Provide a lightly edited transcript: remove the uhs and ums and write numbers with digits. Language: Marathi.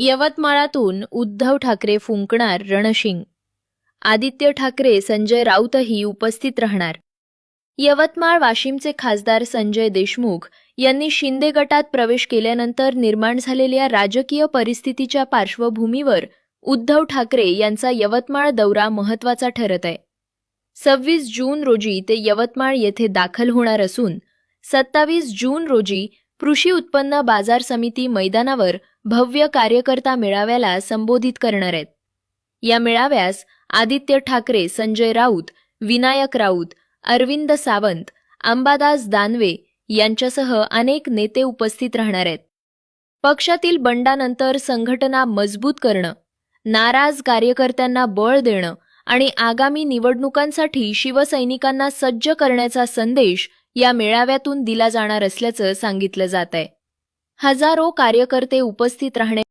यवतमाळातून उद्धव ठाकरे फुंकणार रणशिंग. आदित्य ठाकरे, संजय राऊतही उपस्थित राहणार. यवतमाळ वाशिमचे खासदार संजय देशमुख यांनी शिंदे गटात प्रवेश केल्यानंतर निर्माण झालेल्या राजकीय परिस्थितीच्या पार्श्वभूमीवर उद्धव ठाकरे यांचा यवतमाळ दौरा महत्त्वाचा ठरत आहे. 26 जून रोजी ते यवतमाळ येथे दाखल होणार असून 27 जून रोजी कृषी उत्पन्न बाजार समिती मैदानावर भव्य कार्यकर्ता मेळाव्याला संबोधित करणार आहेत. या मेळाव्यास आदित्य ठाकरे, संजय राऊत, विनायक राऊत, अरविंद सावंत, अंबादास दानवे यांच्यासह अनेक नेते उपस्थित राहणार आहेत. पक्षातील बंडानंतर संघटना मजबूत करणं, नाराज कार्यकर्त्यांना बळ देणं आणि आगामी निवडणुकांसाठी शिवसैनिकांना सज्ज करण्याचा संदेश या मेळाव्यातून दिला जाणार असल्याचं सांगितलं जात आहे. हजारो कार्यकर्ते उपस्थित राहणे